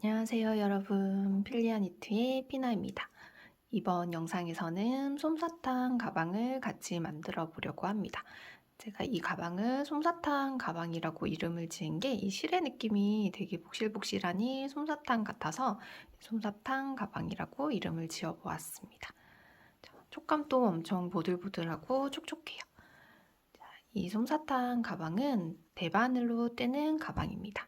안녕하세요 여러분, 필리아니트의 피나입니다. 이번 영상에서는 솜사탕 가방을 같이 만들어 보려고 합니다. 제가 이 가방을 솜사탕 가방이라고 이름을 지은 게 이 실의 느낌이 되게 복실복실하니 솜사탕 같아서 솜사탕 가방이라고 이름을 지어 보았습니다. 촉감도 엄청 보들보들하고 촉촉해요. 이 솜사탕 가방은 대바늘로 떼는 가방입니다.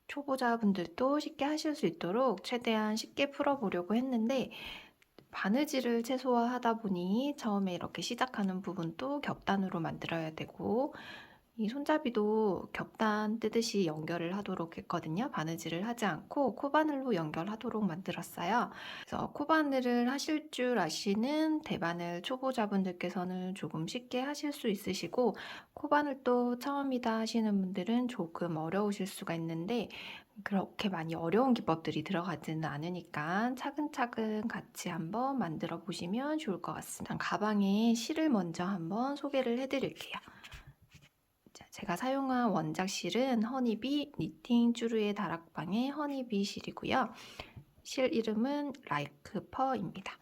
초보자분들도 쉽게 하실 수 있도록 최대한 쉽게 풀어보려고 했는데 바느질을 최소화하다 보니 처음에 이렇게 시작하는 부분도 겹단으로 만들어야 되고 이 손잡이도 겹단 뜨듯이 연결을 하도록 했거든요. 바느질을 하지 않고 코바늘로 연결하도록 만들었어요. 그래서 코바늘을 하실 줄 아시는 대바늘 초보자분들께서는 조금 쉽게 하실 수 있으시고 코바늘도 처음이다 하시는 분들은 조금 어려우실 수가 있는데 그렇게 많이 어려운 기법들이 들어가지는 않으니까 차근차근 같이 한번 만들어 보시면 좋을 것 같습니다. 가방에 실을 먼저 한번 소개를 해드릴게요. 제가 사용한 원작 실은 허니비 니팅 쭈루의 다락방의 허니비 실이고요. 실 이름은 라이크 퍼입니다.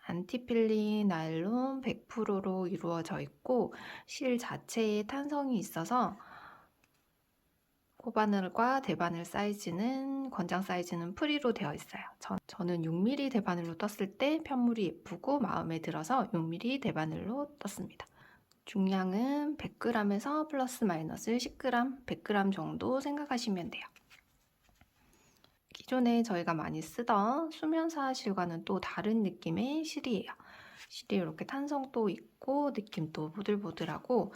안티필링 나일론 100%로 이루어져 있고 실 자체에 탄성이 있어서 코바늘과 대바늘 사이즈는 권장 사이즈는 프리로 되어 있어요. 저는 6mm 대바늘로 떴을 때 편물이 예쁘고 마음에 들어서 6mm 대바늘로 떴습니다. 중량은 100g에서 플러스 마이너스 10g, 100g 정도 생각하시면 돼요. 기존에 저희가 많이 쓰던 수면사 실과는 또 다른 느낌의 실이에요. 실이 이렇게 탄성도 있고 느낌도 보들보들하고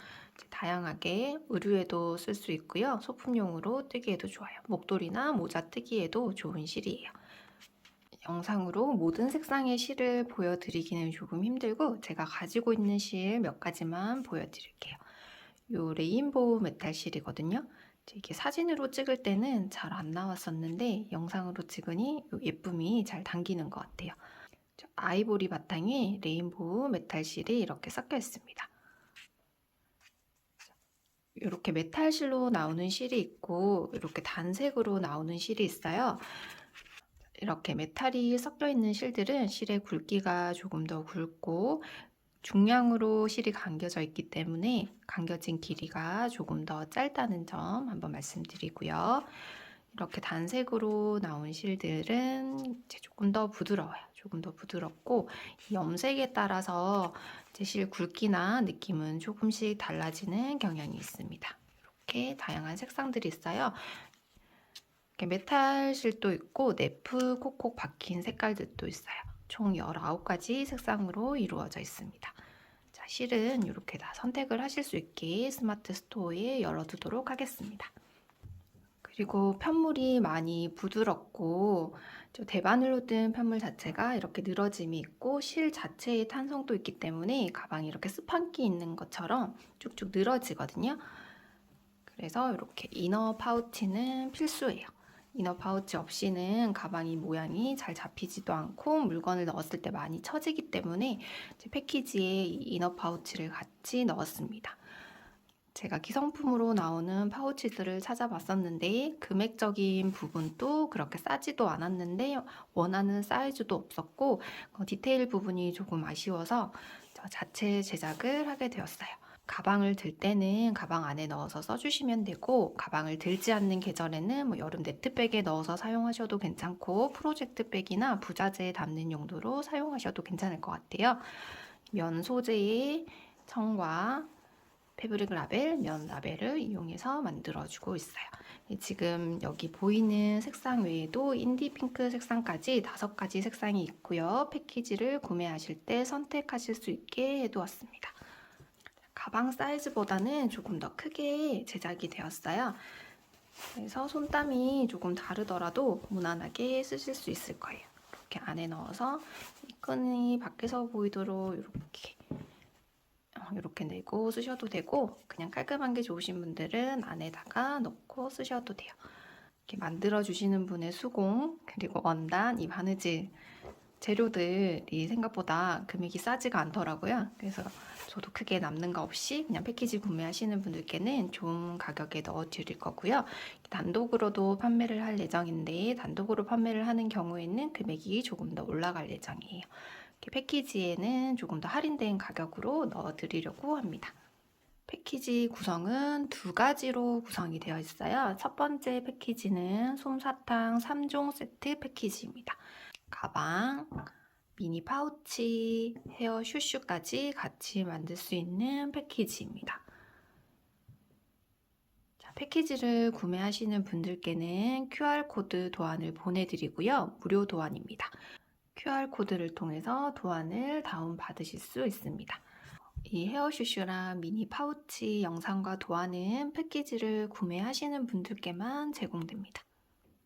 다양하게 의류에도 쓸 수 있고요. 소품용으로 뜨기에도 좋아요. 목도리나 모자 뜨기에도 좋은 실이에요. 영상으로 모든 색상의 실을 보여드리기는 조금 힘들고 제가 가지고 있는 실 몇 가지만 보여드릴게요. 요 레인보우 메탈 실이거든요. 이게 사진으로 찍을 때는 잘 안 나왔었는데 영상으로 찍으니 예쁨이 잘 당기는 것 같아요. 아이보리 바탕에 레인보우 메탈 실이 이렇게 섞여 있습니다. 이렇게 메탈 실로 나오는 실이 있고 이렇게 단색으로 나오는 실이 있어요. 이렇게 메탈이 섞여 있는 실들은 실의 굵기가 조금 더 굵고 중량으로 실이 감겨져 있기 때문에 감겨진 길이가 조금 더 짧다는 점 한번 말씀드리고요. 이렇게 단색으로 나온 실들은 이제 조금 더 부드러워요. 조금 더 부드럽고 염색에 따라서 이제 실 굵기나 느낌은 조금씩 달라지는 경향이 있습니다. 이렇게 다양한 색상들이 있어요. 이렇게 메탈 실도 있고 네프 콕콕 박힌 색깔들도 있어요. 총 19가지 색상으로 이루어져 있습니다. 자, 실은 이렇게 다 선택을 하실 수 있게 스마트 스토어에 열어두도록 하겠습니다. 그리고 편물이 많이 부드럽고 대바늘로 뜬 편물 자체가 이렇게 늘어짐이 있고 실 자체의 탄성도 있기 때문에 가방이 이렇게 스판기 있는 것처럼 쭉쭉 늘어지거든요. 그래서 이렇게 이너 파우치는 필수예요. 이너 파우치 없이는 가방이 모양이 잘 잡히지도 않고 물건을 넣었을 때 많이 처지기 때문에 패키지에 이 이너 파우치를 같이 넣었습니다. 제가 기성품으로 나오는 파우치들을 찾아봤었는데 금액적인 부분도 그렇게 싸지도 않았는데 원하는 사이즈도 없었고 디테일 부분이 조금 아쉬워서 자체 제작을 하게 되었어요. 가방을 들 때는 가방 안에 넣어서 써주시면 되고 가방을 들지 않는 계절에는 뭐 여름 네트백에 넣어서 사용하셔도 괜찮고 프로젝트 백이나 부자재에 담는 용도로 사용하셔도 괜찮을 것 같아요. 면 소재의 청과 패브릭 라벨, 면 라벨을 이용해서 만들어주고 있어요. 지금 여기 보이는 색상 외에도 인디 핑크 색상까지 5가지 색상이 있고요. 패키지를 구매하실 때 선택하실 수 있게 해두었습니다. 가방 사이즈보다는 조금 더 크게 제작이 되었어요. 그래서 손땀이 조금 다르더라도 무난하게 쓰실 수 있을 거예요. 이렇게 안에 넣어서 이 끈이 밖에서 보이도록 이렇게 내고 쓰셔도 되고 그냥 깔끔한 게 좋으신 분들은 안에다가 넣고 쓰셔도 돼요. 이렇게 만들어 주시는 분의 수공 그리고 원단, 이 바느질 재료들이 생각보다 금액이 싸지가 않더라고요. 그래서 저도 크게 남는 거 없이 그냥 패키지 구매하시는 분들께는 좋은 가격에 넣어 드릴 거고요. 단독으로도 판매를 할 예정인데 단독으로 판매를 하는 경우에는 금액이 조금 더 올라갈 예정이에요. 패키지에는 조금 더 할인된 가격으로 넣어 드리려고 합니다. 패키지 구성은 두 가지로 구성이 되어 있어요. 첫 번째 패키지는 솜사탕 3종 세트 패키지입니다. 가방, 미니 파우치, 헤어 슈슈까지 같이 만들 수 있는 패키지입니다. 자, 패키지를 구매하시는 분들께는 QR코드 도안을 보내드리고요. 무료 도안입니다. QR코드를 통해서 도안을 다운받으실 수 있습니다. 이 헤어슈슈랑 미니 파우치 영상과 도안은 패키지를 구매하시는 분들께만 제공됩니다.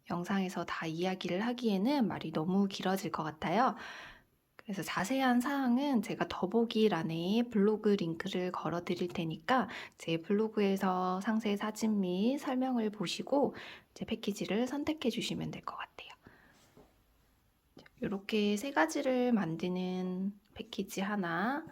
영상에서 다 이야기를 하기에는 말이 너무 길어질 것 같아요. 그래서 자세한 사항은 제가 더보기란에 블로그 링크를 걸어 드릴 테니까 제 블로그에서 상세 사진 및 설명을 보시고 제 패키지를 선택해 주시면 될 것 같아요. 이렇게 세 가지를 만드는 패키지 하나,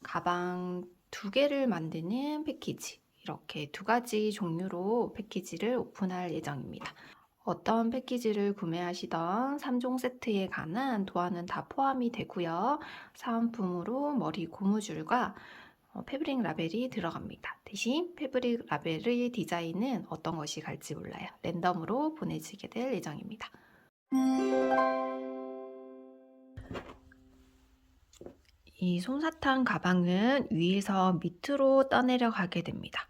가방 2개를 만드는 패키지, 이렇게 2가지 종류로 패키지를 오픈할 예정입니다. 어떤 패키지를 구매하시던 3종 세트에 관한 도안은 다 포함이 되고요. 사은품으로 머리 고무줄과 패브릭 라벨이 들어갑니다. 대신 패브릭 라벨의 디자인은 어떤 것이 갈지 몰라요. 랜덤으로 보내지게 될 예정입니다. 이 솜사탕 가방은 위에서 밑으로 떠내려 가게 됩니다.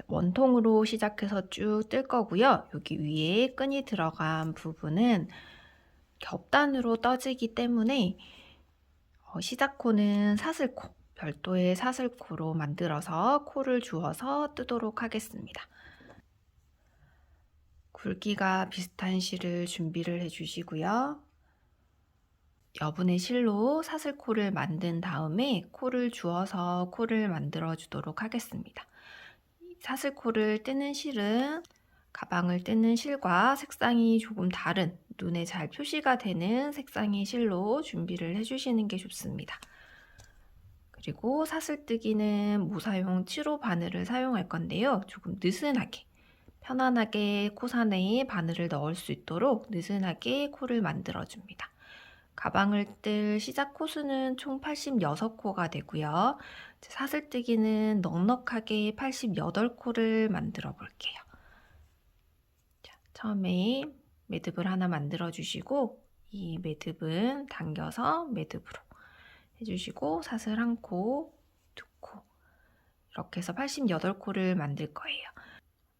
원통으로 시작해서 쭉 뜰 거고요. 여기 위에 끈이 들어간 부분은 겹단으로 떠지기 때문에 시작코는 사슬코, 별도의 사슬코로 만들어서 코를 주어서 뜨도록 하겠습니다. 굵기가 비슷한 실을 준비를 해주시고요. 여분의 실로 사슬코를 만든 다음에 코를 주어서 코를 만들어 주도록 하겠습니다. 사슬코를 뜨는 실은 가방을 뜨는 실과 색상이 조금 다른, 눈에 잘 표시가 되는 색상의 실로 준비를 해주시는 게 좋습니다. 그리고 사슬뜨기는 모사용 7호 바늘을 사용할 건데요. 조금 느슨하게, 편안하게 코사내에 바늘을 넣을 수 있도록 느슨하게 코를 만들어 줍니다. 가방을 뜰 시작 코수는 총 86코가 되고요. 사슬뜨기는 넉넉하게 88코를 만들어 볼게요. 자, 처음에 매듭을 하나 만들어 주시고 이 매듭은 당겨서 매듭으로 해주시고 사슬 1코, 2코 이렇게 해서 88코를 만들 거예요.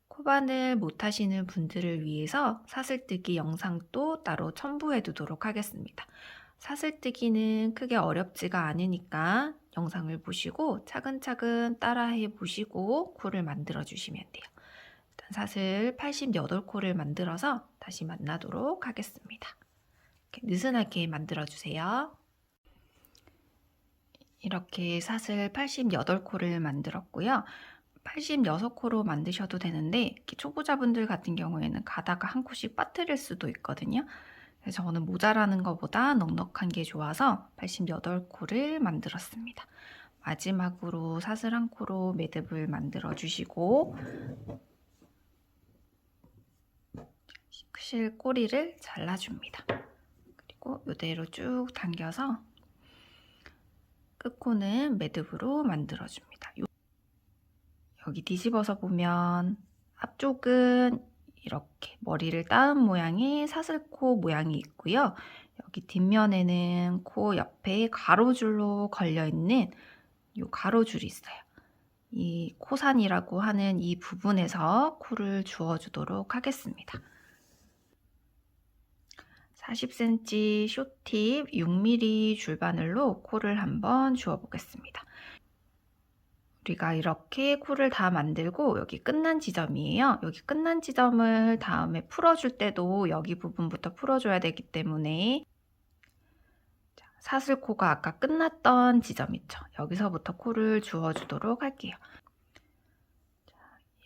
코바늘 못하시는 분들을 위해서 사슬뜨기 영상도 따로 첨부해 두도록 하겠습니다. 사슬뜨기는 크게 어렵지가 않으니까 영상을 보시고 차근차근 따라해 보시고 코를 만들어 주시면 돼요. 일단 사슬 88코를 만들어서 다시 만나도록 하겠습니다. 이렇게 느슨하게 만들어 주세요. 이렇게 사슬 88코를 만들었고요. 86코로 만드셔도 되는데 초보자분들 같은 경우에는 가다가 한 코씩 빠뜨릴 수도 있거든요. 그래서 저는 모자라는 것보다 넉넉한 게 좋아서 88코를 만들었습니다. 마지막으로 사슬 1코로 매듭을 만들어 주시고 실 꼬리를 잘라줍니다. 그리고 이대로 쭉 당겨서 끝코는 매듭으로 만들어 줍니다. 여기 뒤집어서 보면 앞쪽은 이렇게 머리를 따은 모양의 사슬코 모양이 있고요. 여기 뒷면에는 코 옆에 가로줄로 걸려있는 이 가로줄이 있어요. 이 코산이라고 하는 이 부분에서 코를 주어주도록 하겠습니다. 40cm 숏팁 6mm 줄바늘로 코를 한번 주어보겠습니다. 우리가 이렇게 코를 다 만들고 여기 끝난 지점이에요. 여기 끝난 지점을 다음에 풀어줄 때도 여기 부분부터 풀어줘야 되기 때문에 사슬코가 아까 끝났던 지점 있죠. 여기서부터 코를 주어주도록 할게요.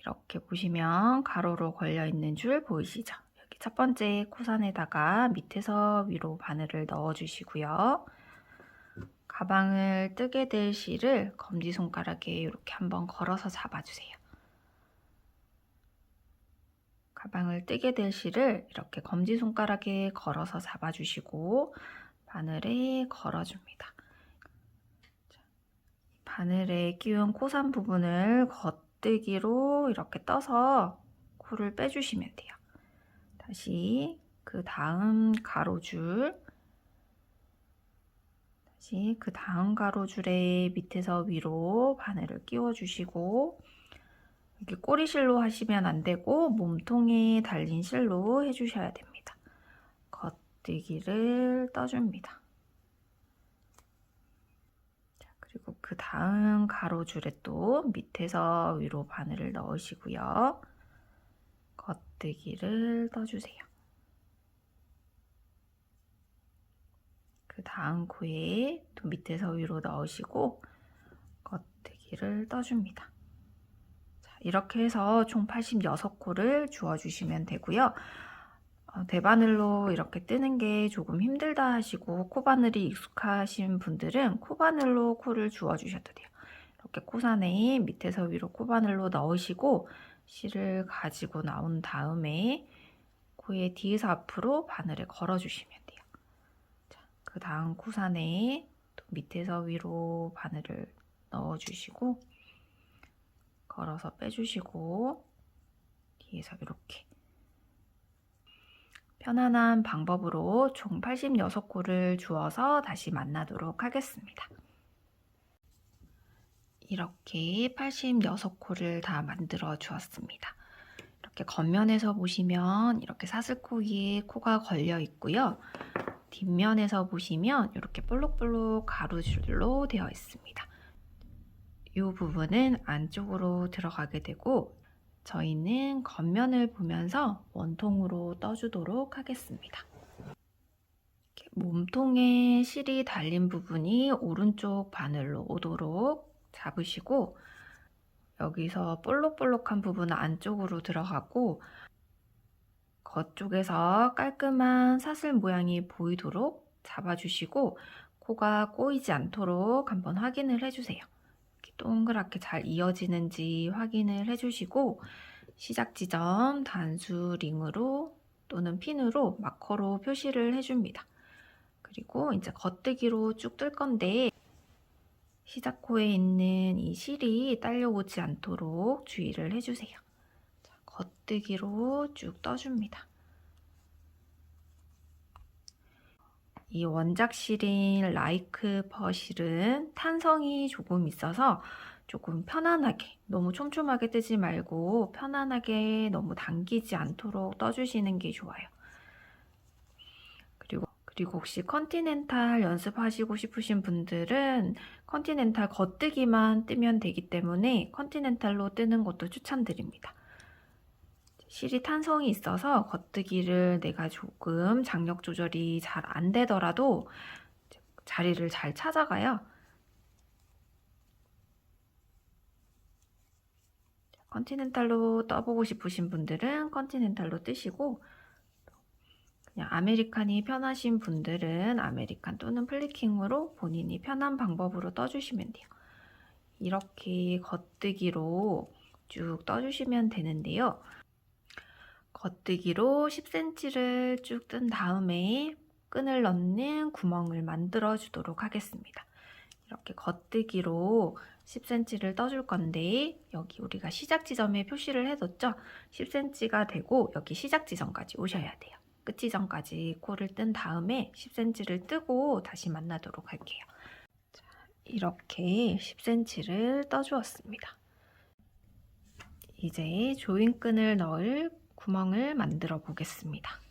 이렇게 보시면 가로로 걸려있는 줄 보이시죠? 여기 첫 번째 코선에다가 밑에서 위로 바늘을 넣어주시고요. 가방을 뜨게 될 실을 검지손가락에 이렇게 한번 걸어서 잡아주세요. 가방을 뜨게 될 실을 이렇게 검지손가락에 걸어서 잡아주시고 바늘에 걸어줍니다. 바늘에 끼운 코산 부분을 겉뜨기로 이렇게 떠서 코를 빼주시면 돼요. 다시 그 다음 가로줄, 다시 그 다음 가로줄에 밑에서 위로 바늘을 끼워주시고, 여기 꼬리실로 하시면 안 되고 몸통에 달린 실로 해주셔야 됩니다. 겉뜨기를 떠줍니다. 그리고 그 다음 가로줄에 또 밑에서 위로 바늘을 넣으시고요. 겉뜨기를 떠주세요. 그 다음 코에 또 밑에서 위로 넣으시고 겉뜨기를 떠줍니다. 자, 이렇게 해서 총 86코를 주워주시면 되고요. 대바늘로 이렇게 뜨는 게 조금 힘들다 하시고 코바늘이 익숙하신 분들은 코바늘로 코를 주워주셔도 돼요. 이렇게 코산에 밑에서 위로 코바늘로 넣으시고 실을 가지고 나온 다음에 코의 뒤에서 앞으로 바늘에 걸어주시면 돼요. 자, 그 다음 코산에 또 밑에서 위로 바늘을 넣어주시고 걸어서 빼주시고 뒤에서 이렇게 편안한 방법으로 총 86코를 주어서 다시 만나도록 하겠습니다. 이렇게 86코를 다 만들어 주었습니다. 이렇게 겉면에서 보시면 이렇게 사슬코 위에 코가 걸려 있고요. 뒷면에서 보시면 이렇게 볼록볼록 가로줄로 되어 있습니다. 이 부분은 안쪽으로 들어가게 되고 저희는 겉면을 보면서 원통으로 떠주도록 하겠습니다. 몸통에 실이 달린 부분이 오른쪽 바늘로 오도록 잡으시고 여기서 볼록볼록한 부분은 안쪽으로 들어가고 겉쪽에서 깔끔한 사슬 모양이 보이도록 잡아주시고 코가 꼬이지 않도록 한번 확인을 해주세요. 이렇게 동그랗게 잘 이어지는지 확인을 해주시고 시작 지점 단수 링으로 또는 핀으로 마커로 표시를 해줍니다. 그리고 이제 겉뜨기로 쭉 뜰 건데 시작코에 있는 이 실이 딸려오지 않도록 주의를 해주세요. 자, 겉뜨기로 쭉 떠줍니다. 이 원작 실인 라이크 퍼 실은 탄성이 조금 있어서 조금 편안하게, 너무 촘촘하게 뜨지 말고 편안하게 너무 당기지 않도록 떠주시는 게 좋아요. 그리고 혹시 컨티넨탈 연습하시고 싶으신 분들은 컨티넨탈 겉뜨기만 뜨면 되기 때문에 컨티넨탈로 뜨는 것도 추천드립니다. 실이 탄성이 있어서 겉뜨기를 내가 조금 장력 조절이 잘 안 되더라도 자리를 잘 찾아가요. 컨티넨탈로 떠보고 싶으신 분들은 컨티넨탈로 뜨시고 그냥 아메리칸이 편하신 분들은 아메리칸 또는 플리킹으로 본인이 편한 방법으로 떠주시면 돼요. 이렇게 겉뜨기로 쭉 떠주시면 되는데요. 겉뜨기로 10cm를 쭉 뜬 다음에 끈을 넣는 구멍을 만들어 주도록 하겠습니다. 이렇게 겉뜨기로 10cm를 떠줄 건데 여기 우리가 시작 지점에 표시를 해뒀죠? 10cm가 되고 여기 시작 지점까지 오셔야 돼요. 끝 지점까지 코를 뜬 다음에 10cm를 뜨고 다시 만나도록 할게요. 자, 이렇게 10cm를 떠주었습니다. 이제 조인끈을 넣을 구멍을 만들어 보겠습니다.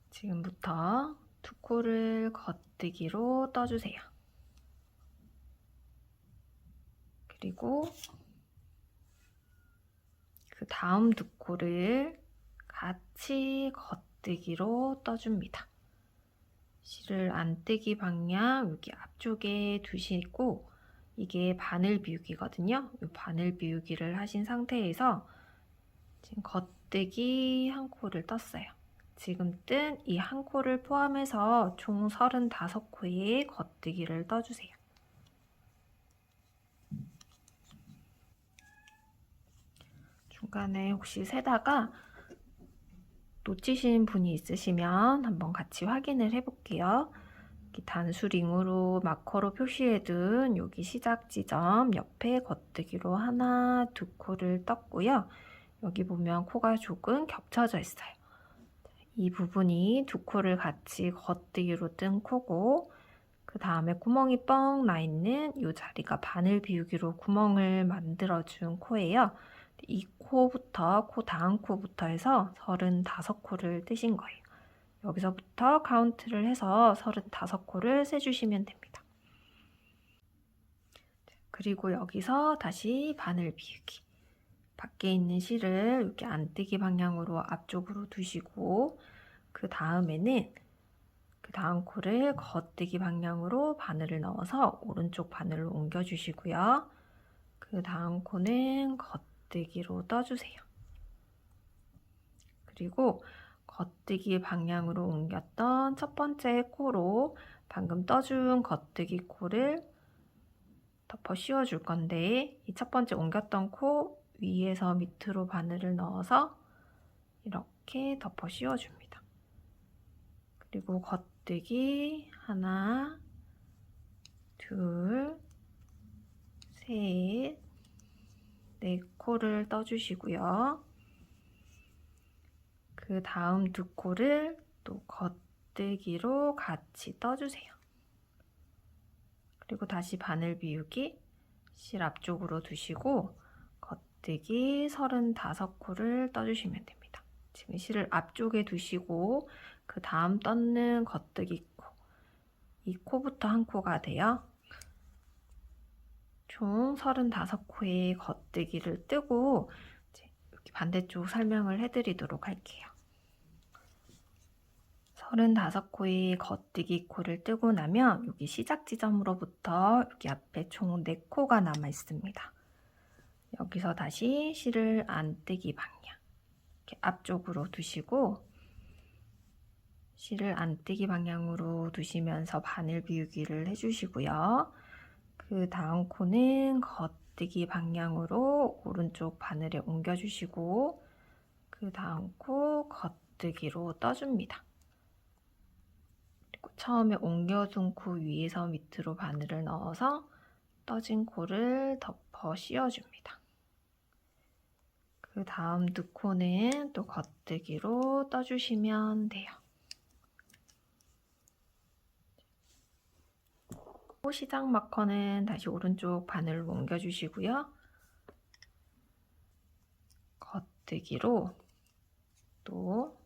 지금부터 두 코를 겉뜨기로 떠주세요. 그리고 그 다음 두 코를 같이 겉뜨기로 떠줍니다. 실을 안뜨기 방향 여기 앞쪽에 두시고 이게 바늘 비우기거든요. 이 바늘 비우기를 하신 상태에서 지금 겉뜨기 한 코를 떴어요. 지금 뜬 이 한 코를 포함해서 총 35코의 겉뜨기를 떠주세요. 중간에 혹시 세다가 놓치신 분이 있으시면 한번 같이 확인을 해볼게요. 단수링으로 마커로 표시해둔 여기 시작 지점 옆에 겉뜨기로 하나, 두 코를 떴고요. 여기 보면 코가 조금 겹쳐져 있어요. 이 부분이 두 코를 같이 겉뜨기로 뜬 코고, 그 다음에 구멍이 뻥 나 있는 이 자리가 바늘 비우기로 구멍을 만들어준 코예요. 이 코부터, 코 다음 코부터 해서 35코를 뜨신 거예요. 여기서부터 카운트를 해서 35코를 세주시면 됩니다. 그리고 여기서 다시 바늘 비우기. 밖에 있는 실을 이렇게 안뜨기 방향으로 앞쪽으로 두시고, 그 다음에는 그 다음 코를 겉뜨기 방향으로 바늘을 넣어서 오른쪽 바늘로 옮겨주시고요. 그 다음 코는 겉뜨기로 떠주세요. 그리고 겉뜨기 방향으로 옮겼던 첫 번째 코로 방금 떠준 겉뜨기 코를 덮어 씌워줄 건데, 이 첫 번째 옮겼던 코 위에서 밑으로 바늘을 넣어서 이렇게 덮어 씌워줍니다. 그리고 겉뜨기 하나, 둘, 셋, 네 코를 떠주시고요. 그 다음 두 코를 또 겉뜨기로 같이 떠주세요. 그리고 다시 바늘 비우기, 실 앞쪽으로 두시고 겉뜨기 35코를 떠주시면 됩니다. 지금 실을 앞쪽에 두시고 그 다음 떴는 겉뜨기 코, 이 코부터 한 코가 돼요. 총 35코의 겉뜨기를 뜨고 이렇게 반대쪽 설명을 해드리도록 할게요. 35코의 겉뜨기 코를 뜨고 나면 여기 시작 지점으로부터 여기 앞에 총 4코가 남아 있습니다. 여기서 다시 실을 안뜨기 방향 이렇게 앞쪽으로 두시고, 실을 안뜨기 방향으로 두시면서 바늘 비우기를 해주시고요. 그 다음 코는 겉뜨기 방향으로 오른쪽 바늘에 옮겨주시고, 그 다음 코 겉뜨기로 떠줍니다. 그리고 처음에 옮겨둔 코 위에서 밑으로 바늘을 넣어서 떠진 코를 덮어 씌워줍니다. 그 다음 두 코는 또 겉뜨기로 떠주시면 돼요. 시작 마커는 다시 오른쪽 바늘로 옮겨주시고요. 겉뜨기로 또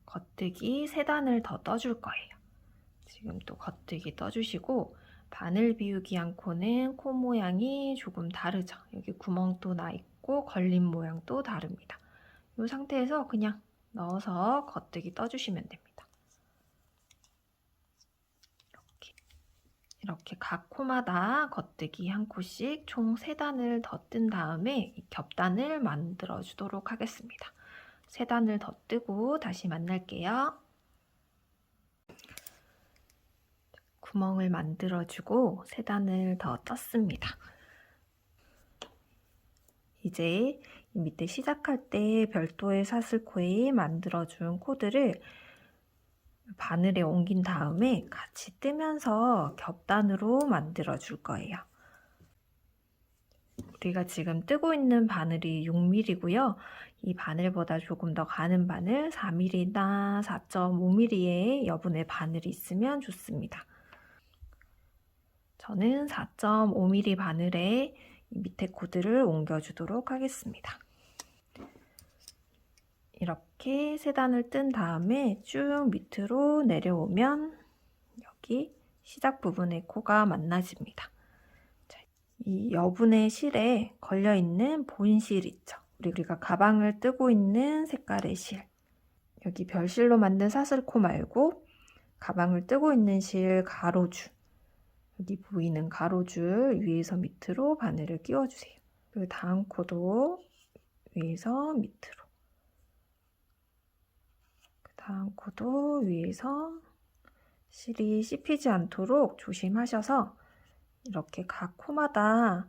겉뜨기 3단을 더 떠줄 거예요. 지금 또 겉뜨기 떠주시고, 바늘 비우기 한 코는 코 모양이 조금 다르죠. 여기 구멍도 나 있고 걸림 모양도 다릅니다. 이 상태에서 그냥 넣어서 겉뜨기 떠주시면 됩니다. 이렇게 각 코마다 겉뜨기 한 코씩 총 3단을 더 뜬 다음에 겹단을 만들어 주도록 하겠습니다. 3단을 더 뜨고 다시 만날게요. 구멍을 만들어 주고 3단을 더 떴습니다. 이제 밑에 시작할 때 별도의 사슬코에 만들어준 코드를 바늘에 옮긴 다음에 같이 뜨면서 겹단으로 만들어 줄 거예요. 우리가 지금 뜨고 있는 바늘이 6mm고요. 이 바늘보다 조금 더 가는 바늘 4mm나 4.5mm의 여분의 바늘이 있으면 좋습니다. 저는 4.5mm 바늘에 밑에 코드를 옮겨주도록 하겠습니다. 이렇게 3단을 뜬 다음에 쭉 밑으로 내려오면 여기 시작 부분의 코가 만나집니다. 자, 이 여분의 실에 걸려있는 본실 있죠. 우리가 가방을 뜨고 있는 색깔의 실. 여기 별실로 만든 사슬코 말고 가방을 뜨고 있는 실 가로줄. 여기 보이는 가로줄 위에서 밑으로 바늘을 끼워주세요. 그 다음 코도 위에서 밑으로. 그 다음 코도 위에서 실이 씹히지 않도록 조심하셔서 이렇게 각 코마다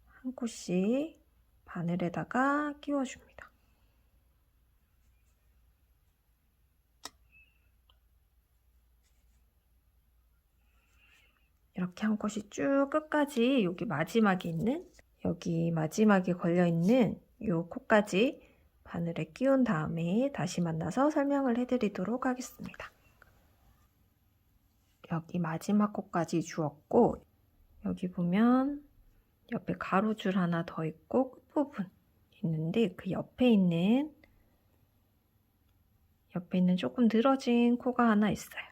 한 코씩 바늘에다가 끼워줍니다. 이렇게 한 코씩 쭉 끝까지 여기 마지막에 있는, 여기 마지막에 걸려있는 이 코까지 바늘에 끼운 다음에 다시 만나서 설명을 해드리도록 하겠습니다. 여기 마지막 코까지 주었고, 여기 보면 옆에 가로줄 하나 더 있고 끝부분 있는데 그 옆에 있는 조금 늘어진 코가 하나 있어요.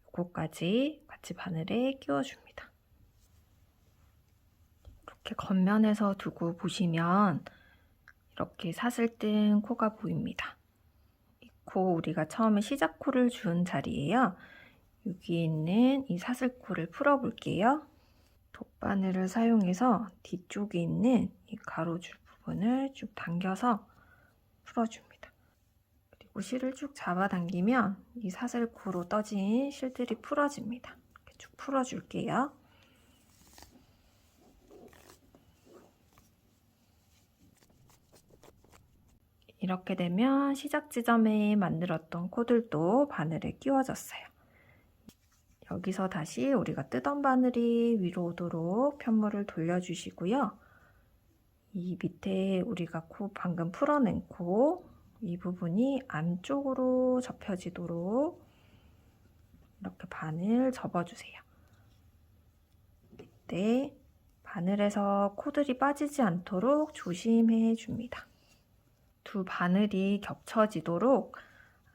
코까지 같이 바늘에 끼워줍니다. 이렇게 겉면에서 두고 보시면 이렇게 사슬 뜬 코가 보입니다. 이 코 우리가 처음에 시작 코를 준 자리예요. 여기 있는 이 사슬코를 풀어 볼게요. 돗바늘을 사용해서 뒤쪽에 있는 이 가로줄 부분을 쭉 당겨서 풀어줍니다. 그리고 실을 쭉 잡아당기면 이 사슬코로 떠진 실들이 풀어집니다. 이렇게 쭉 풀어줄게요. 이렇게 되면 시작 지점에 만들었던 코들도 바늘에 끼워졌어요. 여기서 다시 우리가 뜨던 바늘이 위로 오도록 편물을 돌려주시고요. 이 밑에 우리가 코 방금 풀어낸 코, 이 부분이 안쪽으로 접혀지도록 이렇게 바늘 접어주세요. 이때 바늘에서 코들이 빠지지 않도록 조심해 줍니다. 두 바늘이 겹쳐지도록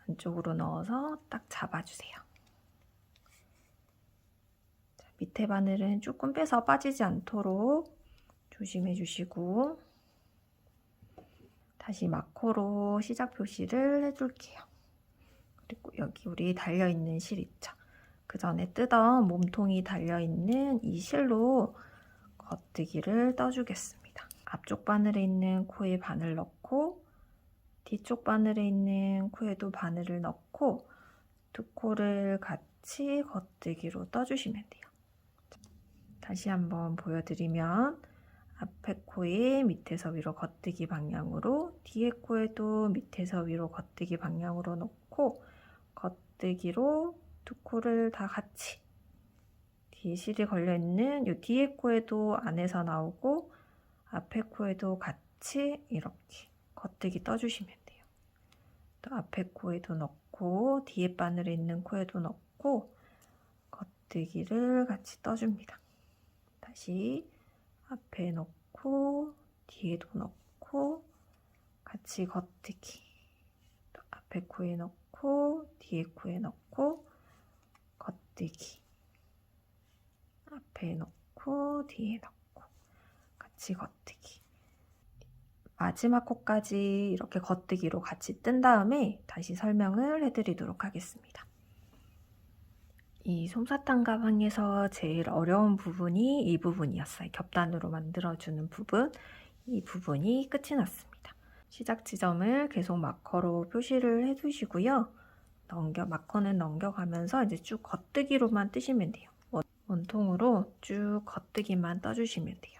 안쪽으로 넣어서 딱 잡아주세요. 밑에 바늘은 조금 빼서 빠지지 않도록 조심해 주시고, 다시 마커로 시작 표시를 해줄게요. 그리고 여기 우리 달려있는 실 있죠? 그 전에 뜨던 몸통이 달려있는 이 실로 겉뜨기를 떠주겠습니다. 앞쪽 바늘에 있는 코에 바늘 넣고, 뒤쪽 바늘에 있는 코에도 바늘을 넣고, 두 코를 같이 겉뜨기로 떠주시면 돼요. 다시 한번 보여드리면, 앞에 코에 밑에서 위로 겉뜨기 방향으로, 뒤에 코에도 밑에서 위로 겉뜨기 방향으로 넣고, 겉뜨기로 두 코를 다 같이, 뒤에 실이 걸려있는 이 뒤에 코에도 안에서 나오고, 앞에 코에도 같이 이렇게 겉뜨기 떠주시면 돼요. 또 앞에 코에도 넣고, 뒤에 바늘에 있는 코에도 넣고, 겉뜨기를 같이 떠줍니다. 다시 앞에 넣고, 뒤에도 넣고, 같이 겉뜨기. 또 앞에 코에 넣고, 뒤에 코에 넣고, 겉뜨기. 앞에 넣고, 뒤에 넣고, 같이 겉뜨기. 마지막 코까지 이렇게 겉뜨기로 같이 뜬 다음에 다시 설명을 해드리도록 하겠습니다. 이 솜사탕 가방에서 제일 어려운 부분이 이 부분이었어요. 겹단으로 만들어주는 부분, 이 부분이 끝이 났습니다. 시작 지점을 계속 마커로 표시를 해두시고요. 마커는 넘겨가면서 이제 쭉 겉뜨기로만 뜨시면 돼요. 원통으로 쭉 겉뜨기만 떠주시면 돼요.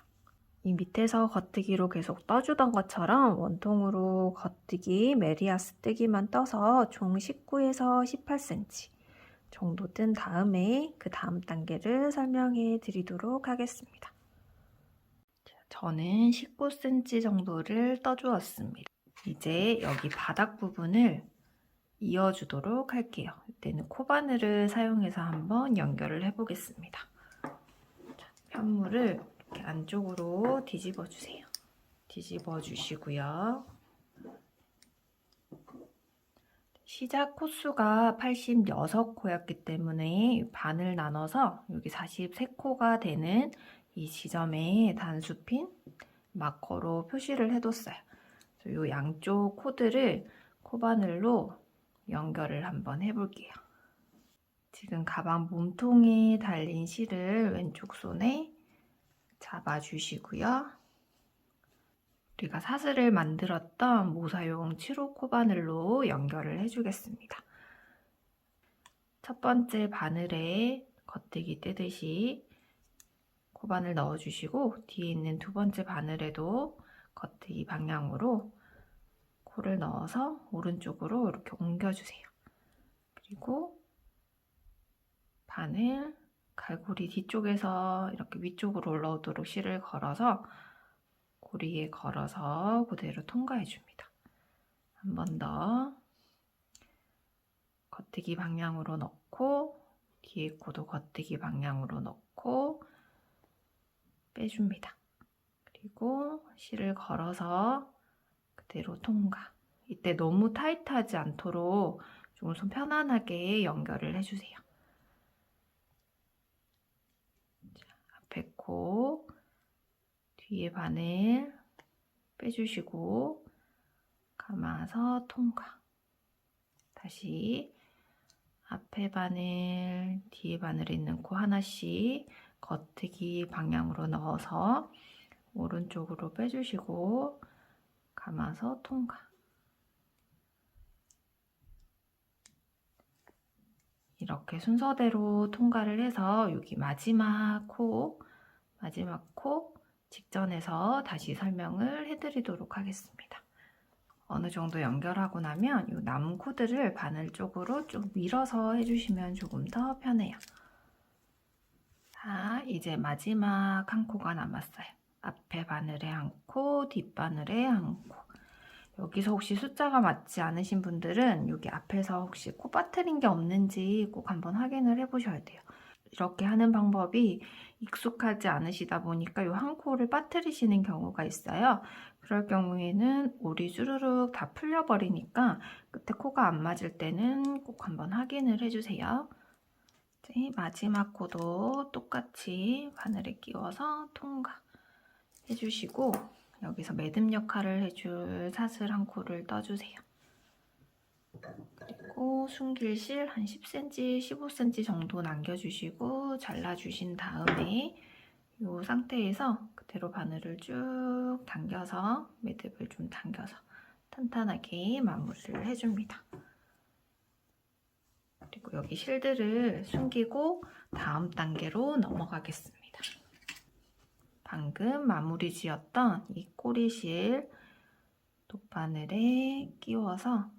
이 밑에서 겉뜨기로 계속 떠주던 것처럼 원통으로 겉뜨기, 메리아스 뜨기만 떠서 총 19에서 18cm 정도 뜬 다음에 그 다음 단계를 설명해 드리도록 하겠습니다. 저는 19cm 정도를 떠주었습니다. 이제 여기 바닥 부분을 이어주도록 할게요. 이때는 코바늘을 사용해서 한번 연결을 해보겠습니다. 편물을 이렇게 안쪽으로 뒤집어 주세요. 뒤집어 주시고요. 시작 코수가 86코였기 때문에 반을 나눠서 여기 43코가 되는 이 지점에 단수핀 마커로 표시를 해뒀어요. 이 양쪽 코들을 코바늘로 연결을 한번 해볼게요. 지금 가방 몸통에 달린 실을 왼쪽 손에 잡아주시고요. 우리가 사슬을 만들었던 모사용 7호 코바늘로 연결을 해주겠습니다. 첫 번째 바늘에 겉뜨기 떼듯이 코바늘 넣어주시고 뒤에 있는 두 번째 바늘에도 겉뜨기 방향으로 코를 넣어서 오른쪽으로 이렇게 옮겨주세요. 그리고 바늘 갈고리 뒤쪽에서 이렇게 위쪽으로 올라오도록 실을 걸어서 고리에 걸어서 그대로 통과해 줍니다. 한 번 더 겉뜨기 방향으로 넣고 뒤에 코도 겉뜨기 방향으로 넣고 빼줍니다. 그리고 실을 걸어서 그대로 통과. 이때 너무 타이트하지 않도록 좀 손 편안하게 연결을 해주세요. 자, 앞에 코, 뒤에 바늘 빼주시고 감아서 통과. 다시 앞에 바늘, 뒤에 바늘에 있는 코 하나씩 겉뜨기 방향으로 넣어서 오른쪽으로 빼주시고 감아서 통과. 이렇게 순서대로 통과를 해서 여기 마지막 코 직전에서 다시 설명을 해드리도록 하겠습니다. 어느 정도 연결하고 나면 이 남은 코드를 바늘 쪽으로 좀 밀어서 해주시면 조금 더 편해요. 자, 이제 마지막 한 코가 남았어요. 앞에 바늘에 한 코, 뒷바늘에 한 코. 여기서 혹시 숫자가 맞지 않으신 분들은 여기 앞에서 혹시 코 빠뜨린 게 없는지 꼭 한번 확인을 해 보셔야 돼요. 이렇게 하는 방법이 익숙하지 않으시다 보니까 이 한 코를 빠뜨리시는 경우가 있어요. 그럴 경우에는 올이 주르륵 다 풀려버리니까 끝에 코가 안 맞을 때는 꼭 한번 확인을 해주세요. 마지막 코도 똑같이 바늘에 끼워서 통과 해주시고 여기서 매듭 역할을 해줄 사슬 한 코를 떠주세요. 그리고 숨길실 한 10cm, 15cm 정도 남겨주시고 잘라주신 다음에 이 상태에서 그대로 바늘을 쭉 당겨서 매듭을 좀 당겨서 탄탄하게 마무리를 해줍니다. 그리고 여기 실들을 숨기고 다음 단계로 넘어가겠습니다. 방금 마무리 지었던 이 꼬리실 돗바늘에 끼워서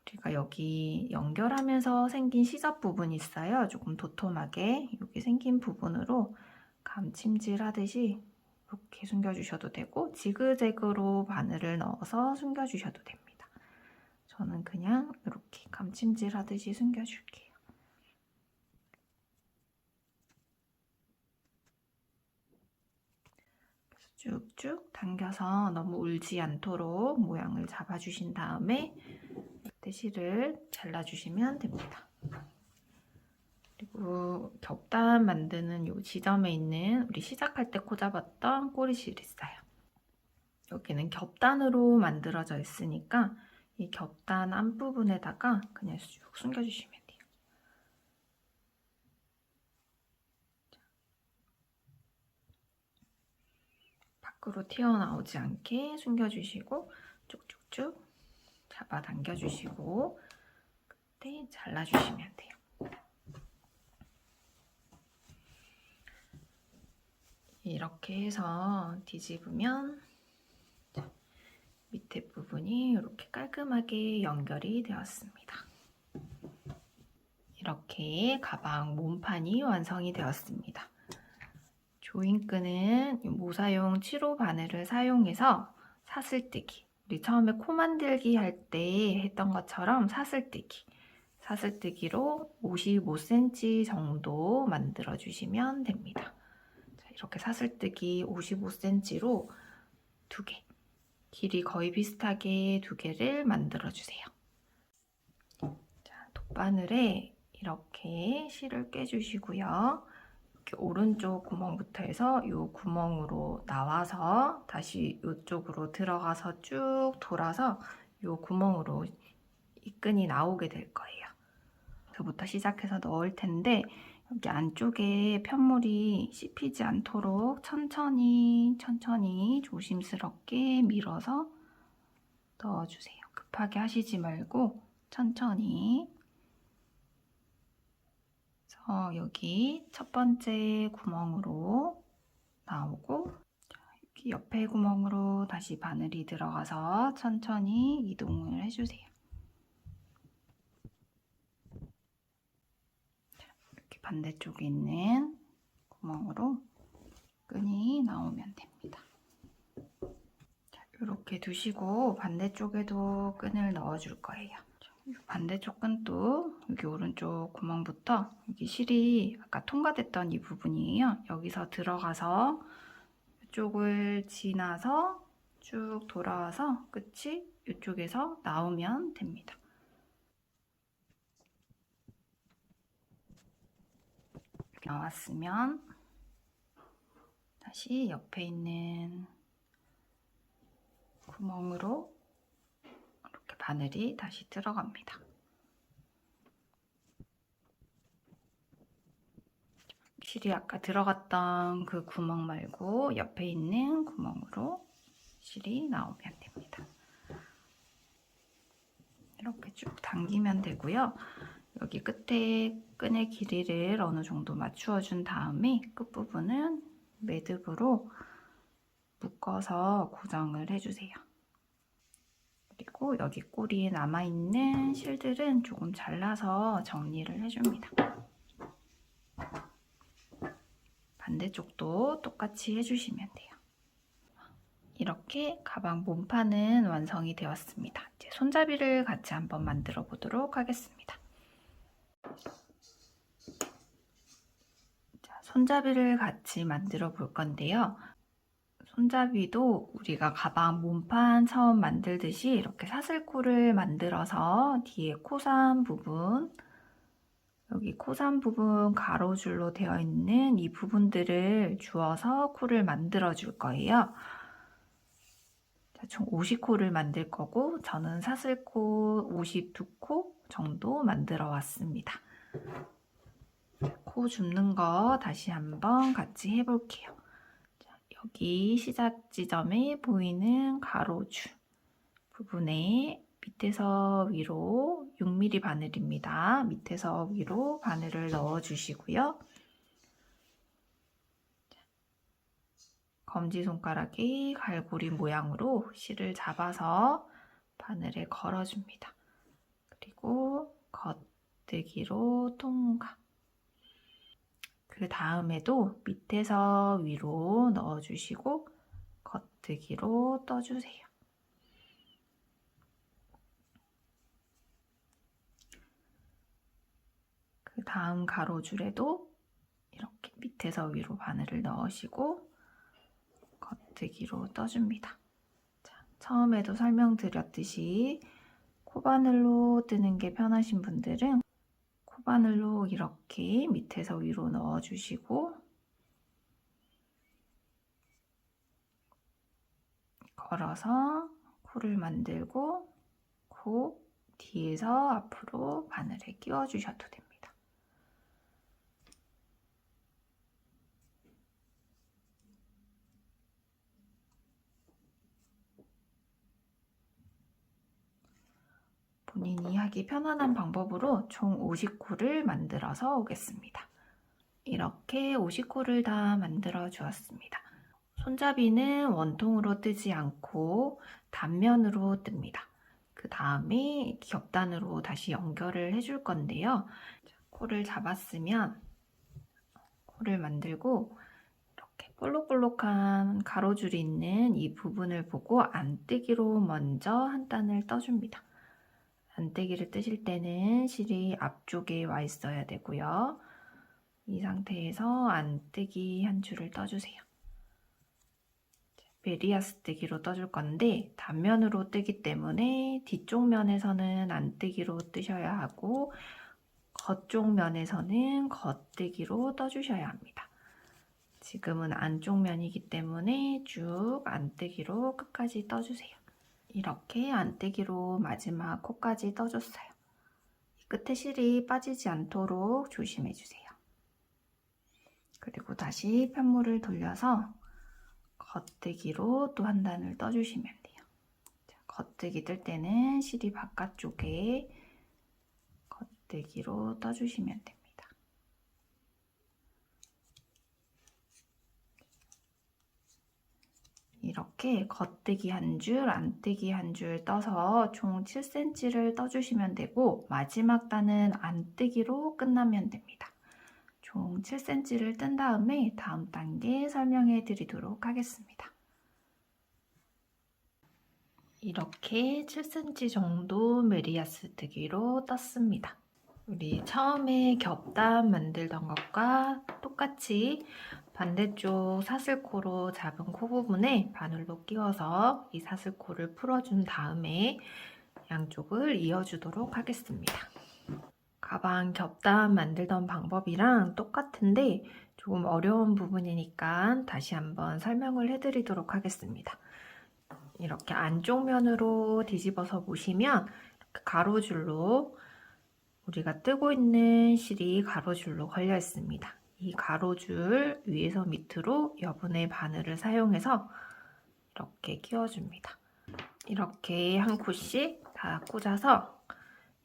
우리가 여기 연결하면서 생긴 시접 부분이 있어요. 조금 도톰하게 여기 생긴 부분으로 감침질 하듯이 이렇게 숨겨주셔도 되고 지그재그로 바늘을 넣어서 숨겨주셔도 됩니다. 저는 그냥 이렇게 감침질 하듯이 숨겨줄게요. 쭉쭉 당겨서 너무 울지 않도록 모양을 잡아주신 다음에 실을 잘라주시면 됩니다. 그리고 겹단 만드는 이 지점에 있는 우리 시작할 때 코 잡았던 꼬리실 있어요. 여기는 겹단으로 만들어져 있으니까 이 겹단 앞부분에다가 그냥 쭉 숨겨주시면 돼요. 밖으로 튀어나오지 않게 숨겨주시고 쭉쭉쭉 잡아당겨주시고 그때 잘라주시면 돼요. 이렇게 해서 뒤집으면 밑에 부분이 이렇게 깔끔하게 연결이 되었습니다. 이렇게 가방 몸판이 완성이 되었습니다. 조인끈은 모사용 7호 바늘을 사용해서 사슬뜨기, 우리 처음에 코 만들기 할 때 했던 것처럼 사슬뜨기로 55cm 정도 만들어 주시면 됩니다. 자, 이렇게 사슬뜨기 55cm로 2개, 길이 거의 비슷하게 2개를 만들어 주세요. 자, 돗바늘에 이렇게 실을 꿰주시고요. 이렇게 오른쪽 구멍부터 해서 이 구멍으로 나와서 다시 이쪽으로 들어가서 쭉 돌아서 이 구멍으로 이 끈이 나오게 될 거예요. 여기서부터 시작해서 넣을 텐데 여기 안쪽에 편물이 씹히지 않도록 천천히 조심스럽게 밀어서 넣어주세요. 급하게 하시지 말고 천천히. 그래서 여기 첫 번째 구멍으로 나오고, 여기 옆에 구멍으로 다시 바늘이 들어가서 천천히 이동을 해주세요. 이렇게 반대쪽에 있는 구멍으로 끈이 나오면 됩니다. 이렇게 두시고 반대쪽에도 끈을 넣어줄 거예요. 반대쪽 끈도 여기 오른쪽 구멍부터, 여기 실이 아까 통과됐던 이 부분이에요. 여기서 들어가서 이쪽을 지나서 쭉 돌아와서 끝이 이쪽에서 나오면 됩니다. 나왔으면 다시 옆에 있는 구멍으로 이렇게 바늘이 다시 들어갑니다. 실이 아까 들어갔던 그 구멍 말고 옆에 있는 구멍으로 실이 나오면 됩니다. 이렇게 쭉 당기면 되고요. 여기 끝에 끈의 길이를 어느 정도 맞추어 준 다음에 끝부분은 매듭으로 묶어서 고정을 해주세요. 그리고 여기 꼬리에 남아있는 실들은 조금 잘라서 정리를 해줍니다. 반대쪽도 똑같이 해주시면 돼요. 이렇게 가방 몸판은 완성이 되었습니다. 이제 손잡이를 같이 한번 만들어 보도록 하겠습니다. 자, 손잡이를 같이 만들어 볼 건데요. 손잡이도 우리가 가방 몸판 처음 만들듯이 이렇게 사슬코를 만들어서 뒤에 코산 부분, 여기 코산 부분 가로줄로 되어 있는 이 부분들을 주어서 코를 만들어 줄 거예요. 자, 총 50코를 만들 거고, 저는 사슬코 52코 정도 만들어 왔습니다. 코 줍는 거 다시 한번 같이 해볼게요. 자, 여기 시작 지점에 보이는 가로줄 부분에 밑에서 위로 6mm 바늘입니다. 밑에서 위로 바늘을 넣어 주시고요. 검지손가락이 갈고리 모양으로 실을 잡아서 바늘에 걸어줍니다. 그리고 겉뜨기로 통과. 그 다음에도 밑에서 위로 넣어주시고 겉뜨기로 떠주세요. 그 다음 가로줄에도 이렇게 밑에서 위로 바늘을 넣으시고 겉뜨기로 떠줍니다. 자, 처음에도 설명드렸듯이 코바늘로 뜨는 게 편하신 분들은 코바늘로 이렇게 밑에서 위로 넣어주시고 걸어서 코를 만들고 코 뒤에서 앞으로 바늘에 끼워주셔도 됩니다. 본인이 하기 편안한 방법으로 총 50코를 만들어서 오겠습니다. 이렇게 50코를 다 만들어 주었습니다. 손잡이는 원통으로 뜨지 않고 단면으로 뜹니다. 그 다음에 겹단으로 다시 연결을 해줄 건데요. 코를 잡았으면 코를 만들고 이렇게 볼록볼록한 가로줄이 있는 이 부분을 보고 안뜨기로 먼저 한 단을 떠줍니다. 안뜨기를 뜨실 때는 실이 앞쪽에 와 있어야 되고요. 이 상태에서 안뜨기 한 줄을 떠주세요. 메리아스 뜨기로 떠줄 건데 단면으로 뜨기 때문에 뒤쪽 면에서는 안뜨기로 뜨셔야 하고 겉쪽 면에서는 겉뜨기로 떠주셔야 합니다. 지금은 안쪽 면이기 때문에 쭉 안뜨기로 끝까지 떠주세요. 이렇게 안뜨기로 마지막 코까지 떠줬어요. 이 끝에 실이 빠지지 않도록 조심해주세요. 그리고 다시 편물을 돌려서 겉뜨기로 또 한 단을 떠주시면 돼요. 자, 겉뜨기 뜰 때는 실이 바깥쪽에 겉뜨기로 떠주시면 됩니다. 이렇게 겉뜨기 한 줄, 안뜨기 한 줄 떠서 총 7cm를 떠주시면 되고 마지막 단은 안뜨기로 끝나면 됩니다. 총 7cm를 뜬 다음에 다음 단계 설명해 드리도록 하겠습니다. 이렇게 7cm 정도 메리아스 뜨기로 떴습니다. 우리 처음에 겹단 만들던 것과 똑같이 반대쪽 사슬코로 잡은 코 부분에 바늘로 끼워서 이 사슬코를 풀어준 다음에 양쪽을 이어주도록 하겠습니다. 가방 겹단 만들던 방법이랑 똑같은데 조금 어려운 부분이니까 다시 한번 설명을 해드리도록 하겠습니다. 이렇게 안쪽 면으로 뒤집어서 보시면 가로줄로 우리가 뜨고 있는 실이 가로줄로 걸려 있습니다. 이 가로줄 위에서 밑으로 여분의 바늘을 사용해서 이렇게 끼워줍니다. 이렇게 한 코씩 다 꽂아서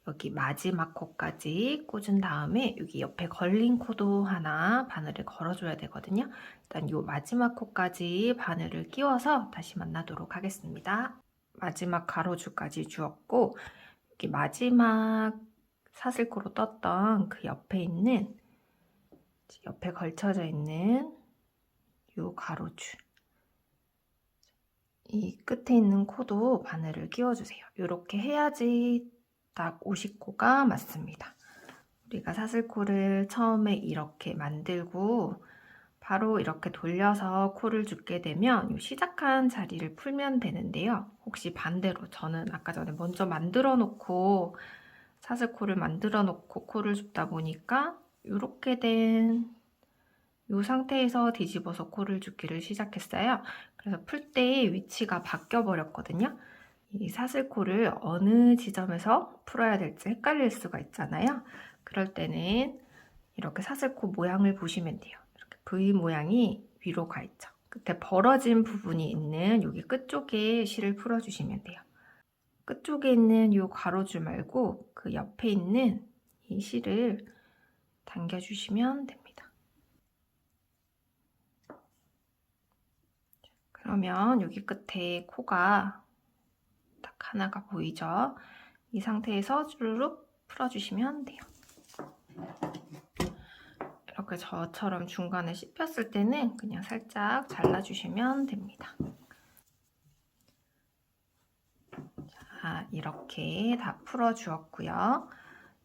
여기 마지막 코까지 꽂은 다음에 여기 옆에 걸린 코도 하나 바늘을 걸어줘야 되거든요. 일단 이 마지막 코까지 바늘을 끼워서 다시 만나도록 하겠습니다. 마지막 가로줄까지 주었고 여기 마지막 사슬코로 떴던 그 옆에 있는 옆에 걸쳐져 있는 이 가로줄 이 끝에 있는 코도 바늘을 끼워주세요. 이렇게 해야지 딱 50코가 맞습니다. 우리가 사슬코를 처음에 이렇게 만들고 바로 이렇게 돌려서 코를 줍게 되면 이 시작한 자리를 풀면 되는데요. 혹시 반대로 저는 아까 전에 먼저 만들어 놓고 사슬코를 만들어 놓고 코를 줍다 보니까 이렇게 된 이 상태에서 뒤집어서 코를 줍기를 시작했어요. 그래서 풀 때 위치가 바뀌어 버렸거든요. 이 사슬코를 어느 지점에서 풀어야 될지 헷갈릴 수가 있잖아요. 그럴 때는 이렇게 사슬코 모양을 보시면 돼요. 이렇게 V 모양이 위로 가 있죠. 끝에 벌어진 부분이 있는 여기 끝쪽에 실을 풀어주시면 돼요. 끝쪽에 있는 이 가로줄 말고 그 옆에 있는 이 실을 당겨주시면 됩니다. 그러면 여기 끝에 코가 딱 하나가 보이죠? 이 상태에서 주르륵 풀어주시면 돼요. 이렇게 저처럼 중간에 씹혔을 때는 그냥 살짝 잘라주시면 됩니다. 자, 이렇게 다 풀어주었고요.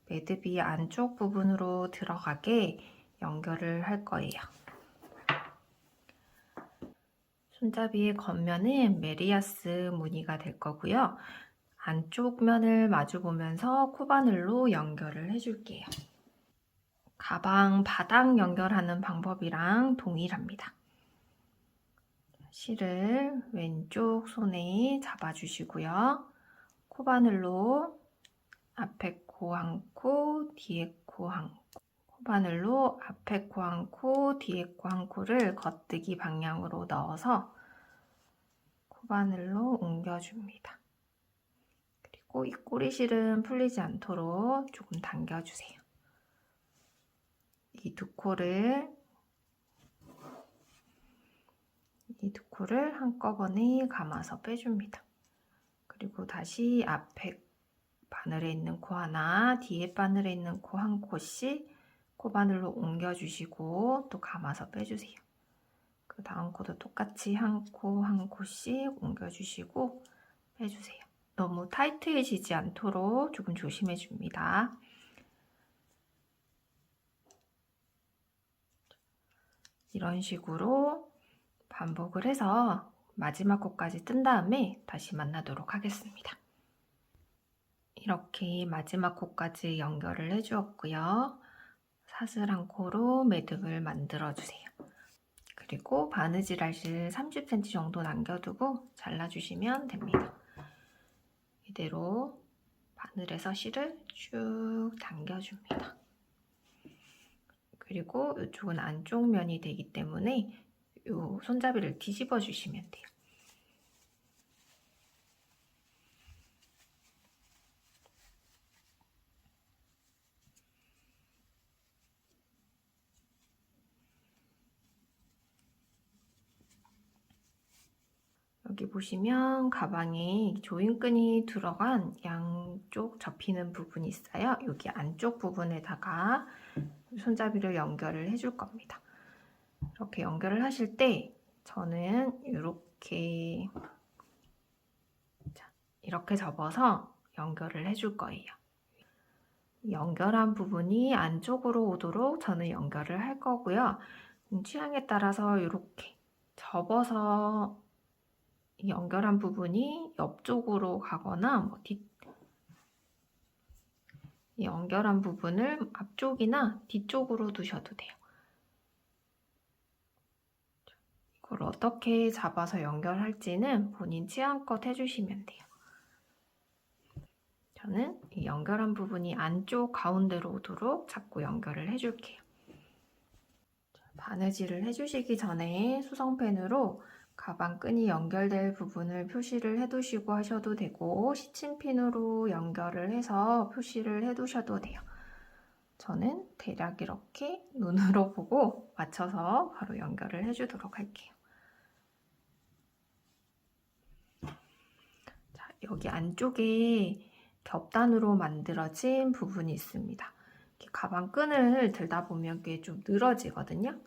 매듭이 안쪽 부분으로 들어가게 연결을 할 거예요. 손잡이의 겉면은 메리아스 무늬가 될 거고요. 안쪽 면을 마주 보면서 코바늘로 연결을 해줄게요. 가방 바닥 연결하는 방법이랑 동일합니다. 실을 왼쪽 손에 잡아주시고요. 코바늘로 앞에 코 한 코, 뒤에 코 한 코, 코바늘로 앞에 코 한 코, 뒤에 코 한 코를 겉뜨기 방향으로 넣어서 코바늘로 옮겨줍니다. 그리고 이 꼬리실은 풀리지 않도록 조금 당겨주세요. 이 두 코를 한꺼번에 감아서 빼줍니다. 그리고 다시 앞에 바늘에 있는 코 하나, 뒤에 바늘에 있는 코 한 코씩 코바늘로 옮겨주시고 또 감아서 빼주세요. 그 다음 코도 똑같이 한 코 한 코씩 옮겨주시고 빼주세요. 너무 타이트해지지 않도록 조금 조심해줍니다. 이런 식으로 반복을 해서 마지막 코까지 뜬 다음에 다시 만나도록 하겠습니다. 이렇게 마지막 코까지 연결을 해주었고요. 사슬 한 코로 매듭을 만들어 주세요. 그리고 바느질할 실 30cm 정도 남겨두고 잘라주시면 됩니다. 이대로 바늘에서 실을 쭉 당겨줍니다. 그리고 이쪽은 안쪽 면이 되기 때문에 이 손잡이를 뒤집어 주시면 돼요. 여기 보시면 가방에 조인끈이 들어간 양쪽 접히는 부분이 있어요. 여기 안쪽 부분에다가 손잡이를 연결을 해줄 겁니다. 이렇게 연결을 하실 때 저는 이렇게 접어서 연결을 해줄 거예요. 연결한 부분이 안쪽으로 오도록 저는 연결을 할 거고요. 취향에 따라서 이렇게 접어서 연결한 부분이 옆쪽으로 가거나 연결한 부분을 앞쪽이나 뒤쪽으로 두셔도 돼요. 이걸 어떻게 잡아서 연결할지는 본인 취향껏 해주시면 돼요. 저는 이 연결한 부분이 안쪽 가운데로 오도록 잡고 연결을 해줄게요. 바느질을 해주시기 전에 수성펜으로 가방 끈이 연결될 부분을 표시를 해두시고 하셔도 되고 시침핀으로 연결을 해서 표시를 해두셔도 돼요. 저는 대략 이렇게 눈으로 보고 맞춰서 바로 연결을 해주도록 할게요. 자, 여기 안쪽에 겹단으로 만들어진 부분이 있습니다. 가방 끈을 들다 보면 꽤 좀 늘어지거든요.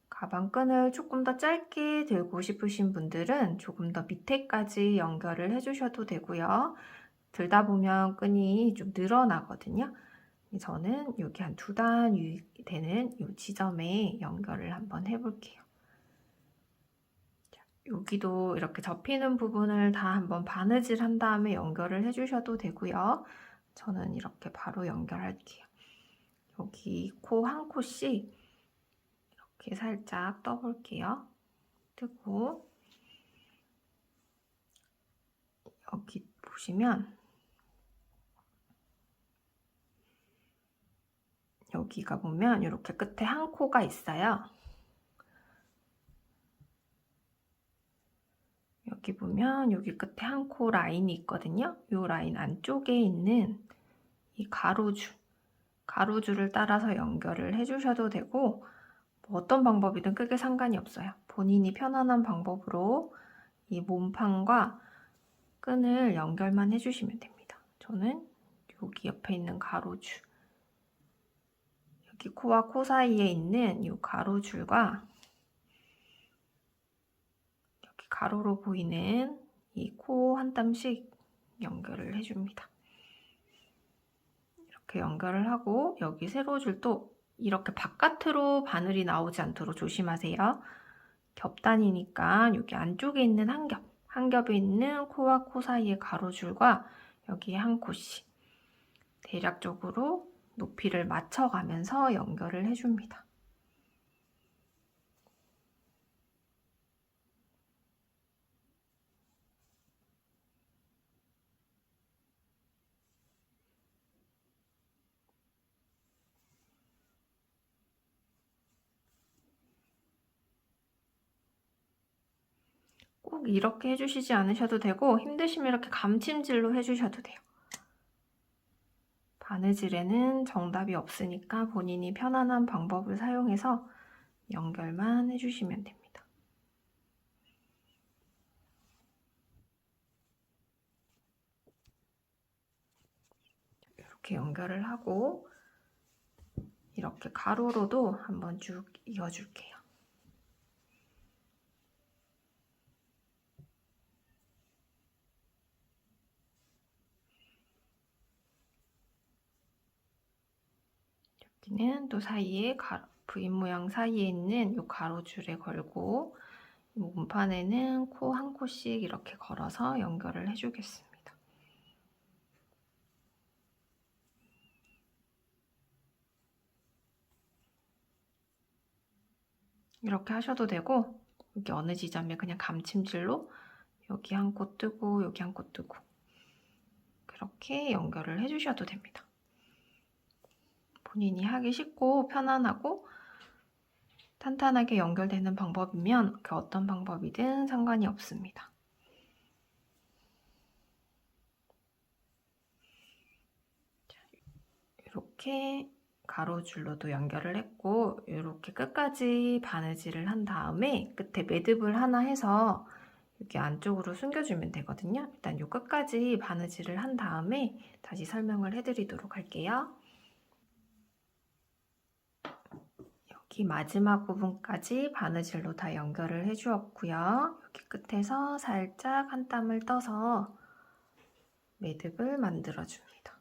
가방 끈을 조금 더 짧게 들고 싶으신 분들은 조금 더 밑에까지 연결을 해주셔도 되고요. 들다 보면 끈이 좀 늘어나거든요. 저는 여기 한 2단 되는 이 지점에 연결을 한번 해볼게요. 여기도 이렇게 접히는 부분을 다 한번 바느질 한 다음에 연결을 해주셔도 되고요. 저는 이렇게 바로 연결할게요. 여기 코 한 코씩 이렇게 살짝 떠볼게요. 뜨고 여기 보시면 여기가 보면 이렇게 끝에 한 코가 있어요. 여기 보면 여기 끝에 한 코 라인이 있거든요. 이 라인 안쪽에 있는 이 가로줄을 따라서 연결을 해주셔도 되고 뭐 어떤 방법이든 크게 상관이 없어요. 본인이 편안한 방법으로 이 몸판과 끈을 연결만 해주시면 됩니다. 저는 여기 옆에 있는 가로줄, 여기 코와 코 사이에 있는 이 가로줄과 여기 가로로 보이는 이 코 한 땀씩 연결을 해줍니다. 이렇게 연결을 하고 여기 세로줄도 이렇게 바깥으로 바늘이 나오지 않도록 조심하세요. 겹단이니까 여기 안쪽에 있는 한 겹에 있는 코와 코 사이의 가로줄과 여기 한 코씩 대략적으로 높이를 맞춰가면서 연결을 해줍니다. 꼭 이렇게 해주시지 않으셔도 되고 힘드시면 이렇게 감침질로 해주셔도 돼요. 바느질에는 정답이 없으니까 본인이 편안한 방법을 사용해서 연결만 해주시면 됩니다. 이렇게 연결을 하고 이렇게 가로로도 한번 쭉 이어줄게요. 여기는 또 사이에 V 모양 사이에 있는 이 가로줄에 걸고 몸판에는 코 한 코씩 이렇게 걸어서 연결을 해주겠습니다. 이렇게 하셔도 되고 여기 어느 지점에 그냥 감침질로 여기 한 코 뜨고 여기 한 코 뜨고 그렇게 연결을 해주셔도 됩니다. 본인이 하기 쉽고 편안하고 탄탄하게 연결되는 방법이면 그 어떤 방법이든 상관이 없습니다. 이렇게 가로줄로도 연결을 했고 이렇게 끝까지 바느질을 한 다음에 끝에 매듭을 하나 해서 여기 안쪽으로 숨겨주면 되거든요. 일단 이 끝까지 바느질을 한 다음에 다시 설명을 해드리도록 할게요. 여기 마지막 부분까지 바느질로 다 연결을 해주었고요. 여기 끝에서 살짝 한 땀을 떠서 매듭을 만들어줍니다.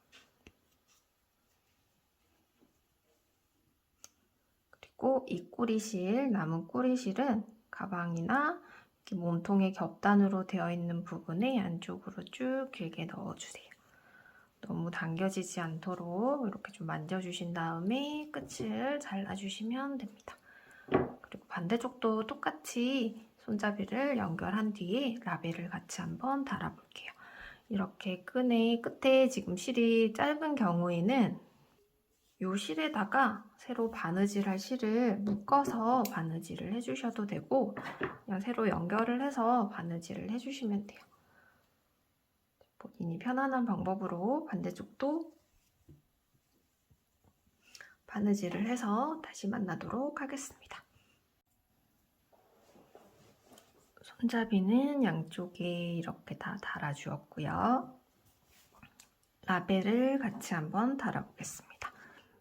그리고 이 꼬리실, 남은 꼬리실은 가방이나 몸통의 겹단으로 되어 있는 부분에 안쪽으로 쭉 길게 넣어주세요. 너무 당겨지지 않도록 이렇게 좀 만져주신 다음에 끝을 잘라주시면 됩니다. 그리고 반대쪽도 똑같이 손잡이를 연결한 뒤에 라벨을 같이 한번 달아볼게요. 이렇게 끝에 지금 실이 짧은 경우에는 이 실에다가 새로 바느질할 실을 묶어서 바느질을 해주셔도 되고 그냥 새로 연결을 해서 바느질을 해주시면 돼요. 본인이 편안한 방법으로 반대쪽도 바느질을 해서 다시 만나도록 하겠습니다. 손잡이는 양쪽에 이렇게 다 달아주었고요. 라벨을 같이 한번 달아보겠습니다.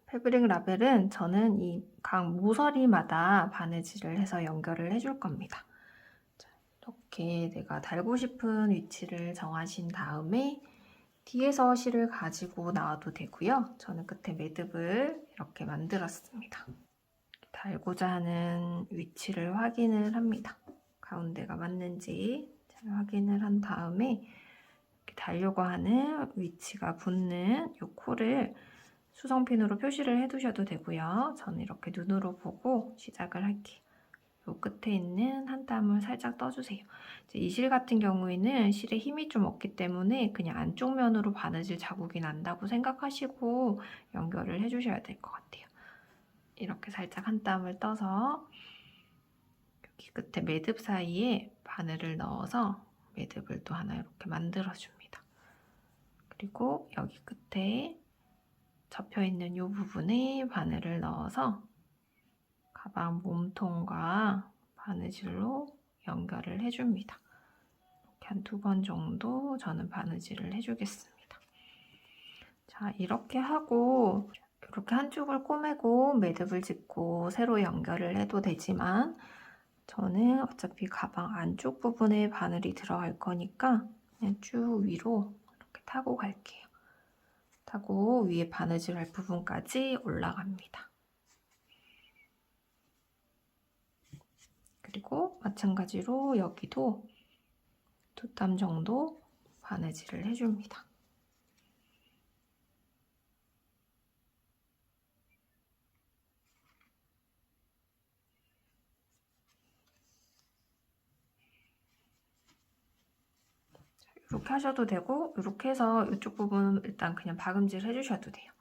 패브릭 라벨은 저는 이 각 모서리마다 바느질을 해서 연결을 해줄 겁니다. 자, 이렇게 내가 달고 싶은 위치를 정하신 다음에 뒤에서 실을 가지고 나와도 되고요. 저는 끝에 매듭을 이렇게 만들었습니다. 달고자 하는 위치를 확인을 합니다. 가운데가 맞는지 잘 확인을 한 다음에 이렇게 달려고 하는 위치가 붙는 이 코를 수성핀으로 표시를 해두셔도 되고요. 저는 이렇게 눈으로 보고 시작을 할게요. 이 끝에 있는 한 땀을 살짝 떠주세요. 이 실 같은 경우에는 실에 힘이 좀 없기 때문에 그냥 안쪽 면으로 바느질 자국이 난다고 생각하시고 연결을 해주셔야 될 것 같아요. 이렇게 살짝 한 땀을 떠서 여기 끝에 매듭 사이에 바늘을 넣어서 매듭을 또 하나 이렇게 만들어줍니다. 그리고 여기 끝에 접혀있는 이 부분에 바늘을 넣어서 가방 몸통과 바느질로 연결을 해줍니다. 이렇게 한 2번 정도 저는 바느질을 해주겠습니다. 자, 이렇게 하고 이렇게 한쪽을 꼬매고 매듭을 짓고 새로 연결을 해도 되지만 저는 어차피 가방 안쪽 부분에 바늘이 들어갈 거니까 그냥 쭉 위로 이렇게 타고 갈게요. 타고 위에 바느질할 부분까지 올라갑니다. 그리고 마찬가지로 여기도 2땀 정도 바느질을 해줍니다. 이렇게 하셔도 되고 이렇게 해서 이쪽 부분 일단 그냥 박음질 해주셔도 돼요.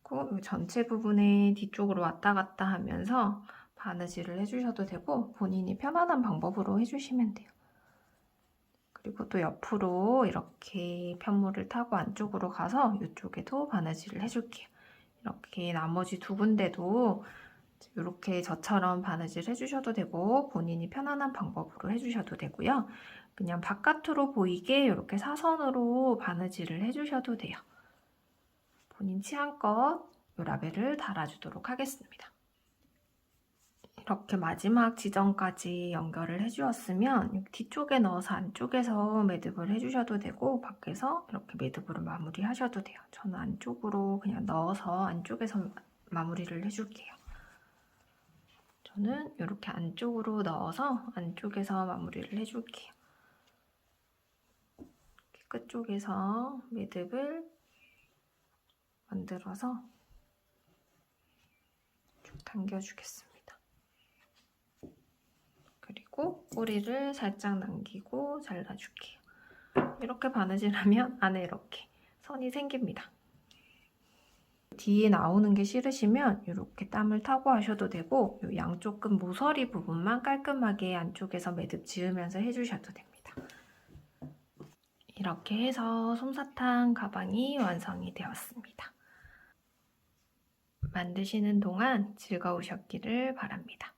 그리고 이 전체 부분에 뒤쪽으로 왔다 갔다 하면서 바느질을 해주셔도 되고 본인이 편안한 방법으로 해주시면 돼요. 그리고 또 옆으로 이렇게 편물을 타고 안쪽으로 가서 이쪽에도 바느질을 해줄게요. 이렇게 나머지 2군데도 이렇게 저처럼 바느질 해주셔도 되고 본인이 편안한 방법으로 해주셔도 되고요. 그냥 바깥으로 보이게 이렇게 사선으로 바느질을 해주셔도 돼요. 본인 취향껏 이 라벨을 달아주도록 하겠습니다. 이렇게 마지막 지점까지 연결을 해주었으면 뒤쪽에 넣어서 안쪽에서 매듭을 해주셔도 되고 밖에서 이렇게 매듭으로 마무리 하셔도 돼요. 저는 안쪽으로 그냥 넣어서 안쪽에서 마무리를 해줄게요. 저는 이렇게 안쪽으로 넣어서 안쪽에서 마무리를 해줄게요. 끝쪽에서 매듭을 만들어서 쭉 당겨주겠습니다. 그리고 꼬리를 살짝 남기고 잘라줄게요. 이렇게 바느질하면 안에 이렇게 선이 생깁니다. 뒤에 나오는 게 싫으시면 이렇게 땀을 타고 하셔도 되고 요 양쪽 끈 모서리 부분만 깔끔하게 안쪽에서 매듭 지으면서 해주셔도 됩니다. 이렇게 해서 솜사탕 가방이 완성이 되었습니다. 만드시는 동안 즐거우셨기를 바랍니다.